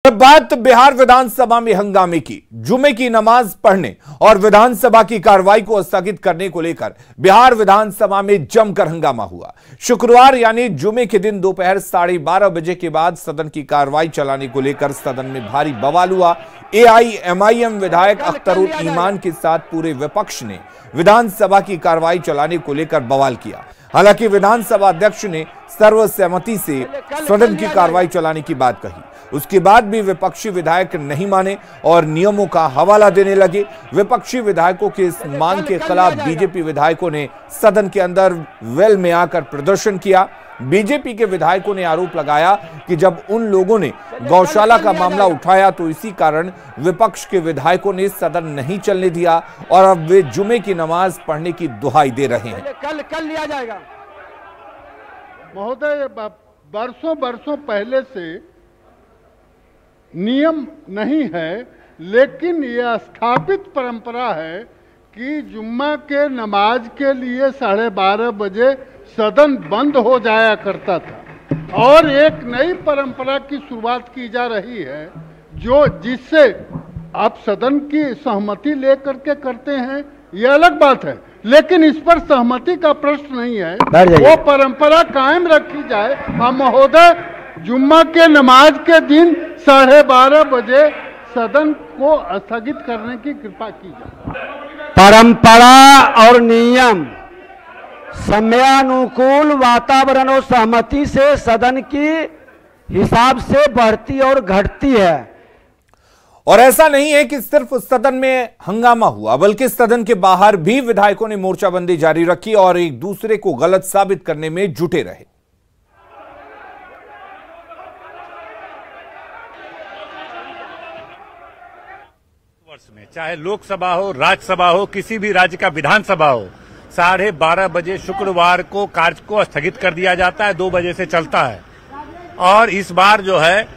और बात बिहार विधानसभा में हंगामे की। जुमे की नमाज पढ़ने और विधानसभा की कार्रवाई को स्थगित करने को लेकर बिहार विधानसभा में जमकर हंगामा हुआ। शुक्रवार यानी जुमे के दिन दोपहर 12:30 बजे के बाद सदन की कार्रवाई चलाने को लेकर सदन में भारी बवाल हुआ। एआईएमआईएम विधायक अख्तरुल ईमान के साथ पूरे विपक्ष ने विधानसभा की कार्रवाई चलाने को लेकर बवाल किया। हालांकि विधानसभा अध्यक्ष ने सर्वसम्मति से सदन की कार्रवाई चलाने की बात कही। उसके बाद भी विपक्षी विधायक नहीं माने और नियमों का हवाला देने लगे। विपक्षी विधायकों के इस मांग के खिलाफ बीजेपी विधायकों ने सदन के अंदर वेल में आकर प्रदर्शन किया। बीजेपी के विधायकों ने आरोप लगाया कि जब उन लोगों ने गौशाला का मामला उठाया तो इसी कारण विपक्ष के विधायकों ने सदन नहीं चलने दिया और अब वे जुमे की नमाज पढ़ने की दुहाई दे रहे हैं। कल लिया जाएगा। महोदय, बरसों पहले से नियम नहीं है, लेकिन यह स्थापित परंपरा है कि जुम्मा के नमाज के लिए 12:30 बजे सदन बंद हो जाया करता था और एक नई परंपरा की शुरुआत की जा रही है जिससे आप सदन की सहमति लेकर के करते हैं, यह अलग बात है, लेकिन इस पर सहमति का प्रश्न नहीं है। वो परंपरा कायम रखी जाए और महोदय जुम्मा के नमाज के दिन 12:30 बजे सदन को स्थगित करने की कृपा की जाए। परंपरा और नियम समयानुकूल वातावरण और सहमति से सदन की हिसाब से बढ़ती और घटती है। और ऐसा नहीं है कि सिर्फ सदन में हंगामा हुआ, बल्कि सदन के बाहर भी विधायकों ने मोर्चाबंदी जारी रखी और एक दूसरे को गलत साबित करने में जुटे रहे। में चाहे लोकसभा हो, राज्यसभा हो, किसी भी राज्य का विधानसभा हो, 12:30 बजे शुक्रवार को कार्य को स्थगित कर दिया जाता है, 2 बजे से चलता है। और इस बार जो है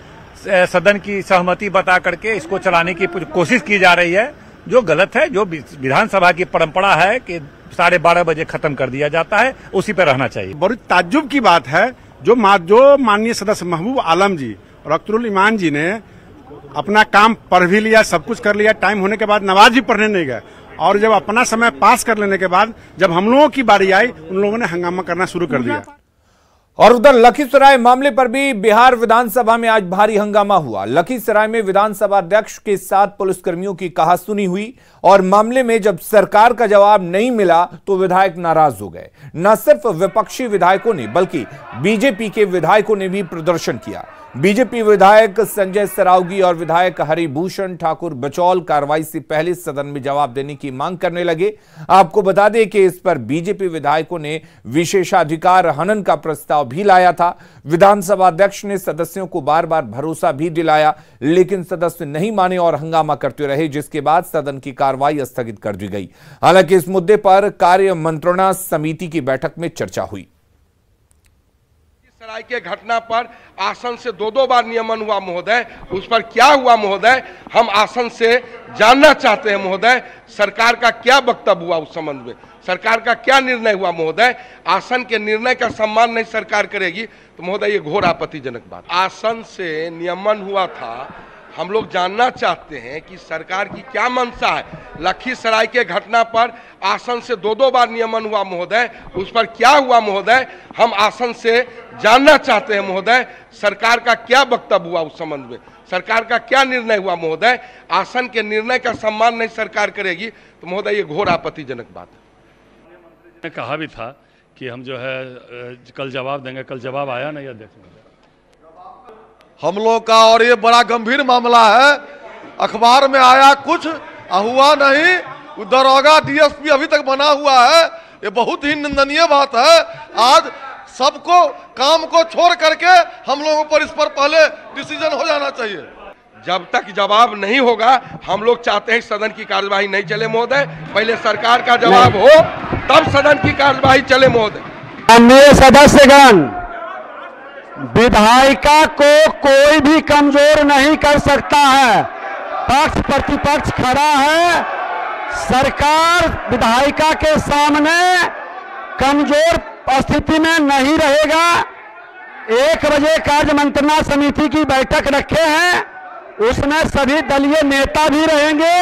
सदन की सहमति बता करके इसको चलाने की कोशिश की जा रही है, जो गलत है। जो विधानसभा की परंपरा है कि 12:30 बजे खत्म कर दिया जाता है, उसी पर रहना चाहिए। बड़ी ताज्जुब की बात है जो माननीय सदस्य महबूब आलम जी और अख्तरुल ईमान जी ने अपना काम पढ़ भी लिया, सब कुछ कर लिया, टाइम होने के बाद नमाज भी पढ़ने नहीं गए और जब अपना समय पास कर लेने के बाद जब हम लोगों की बारी आई, उन लोगों ने हंगामा करना शुरू कर दिया। और उधर लखीसराय मामले पर भी बिहार विधानसभा में आज भारी हंगामा हुआ। लखीसराय में विधानसभा अध्यक्ष के साथ पुलिसकर्मियों की कहासुनी हुई और मामले में जब सरकार का जवाब नहीं मिला तो विधायक नाराज हो गए। न सिर्फ विपक्षी विधायकों ने बल्कि बीजेपी के विधायकों ने भी प्रदर्शन किया। बीजेपी विधायक संजय सरावगी और विधायक हरिभूषण ठाकुर बचौल कार्रवाई से पहले सदन में जवाब देने की मांग करने लगे। आपको बता दें कि इस पर बीजेपी विधायकों ने विशेषाधिकार हनन का प्रस्ताव भी लाया था। विधानसभा अध्यक्ष ने सदस्यों को बार बार भरोसा भी दिलाया, लेकिन सदस्य नहीं माने और हंगामा करते रहे, जिसके बाद सदन की कार्रवाई स्थगित कर दी गई। हालांकि इस मुद्दे पर कार्य मंत्रणा समिति की बैठक में चर्चा हुई। सराय के घटना पर आसन से 2 बार नियमन हुआ महोदय, उस पर क्या हुआ महोदय, हम आसन से जानना चाहते हैं महोदय। सरकार का क्या वक्तव्य हुआ उस संबंध में, सरकार का क्या निर्णय हुआ महोदय। आसन के निर्णय का सम्मान नहीं सरकार करेगी तो महोदय ये घोर आपत्तिजनक बात। आसन से नियमन हुआ था, हम लोग जानना चाहते हैं कि सरकार की क्या मंशा है। लखीसराय के घटना पर आसन से 2 बार नियमन हुआ महोदय, उस पर क्या हुआ महोदय, हम आसन से जानना चाहते हैं महोदय। सरकार का क्या वक्तव्य हुआ उस संबंध में, सरकार का क्या निर्णय हुआ महोदय। आसन के निर्णय का सम्मान नहीं सरकार करेगी तो महोदय ये घोर आपत्तिजनक बात है। कहा भी था कि हम जो है कल जवाब देंगे, कल जवाब आया नहीं अध्यक्ष। हम लोग का और ये बड़ा गंभीर मामला है, अखबार में आया कुछ हुआ नहीं, दरोगा डीएसपी अभी तक बना हुआ है, ये बहुत ही निंदनीय बात है। आज सबको काम को छोड़ करके हम लोगों पर इस पर पहले डिसीजन हो जाना चाहिए। जब तक जवाब नहीं होगा हम लोग चाहते हैं सदन की कार्यवाही नहीं चले महोदय, पहले सरकार का जवाब हो तब सदन की कार्यवाही चले महोदय। माननीय सदस्यगण, विधायिका को कोई भी कमजोर नहीं कर सकता है। पक्ष प्रतिपक्ष खड़ा है, सरकार विधायिका के सामने कमजोर स्थिति में नहीं रहेगा। 1 बजे कार्य मंत्रणा समिति की बैठक रखे हैं, उसमें सभी दलीय नेता भी रहेंगे।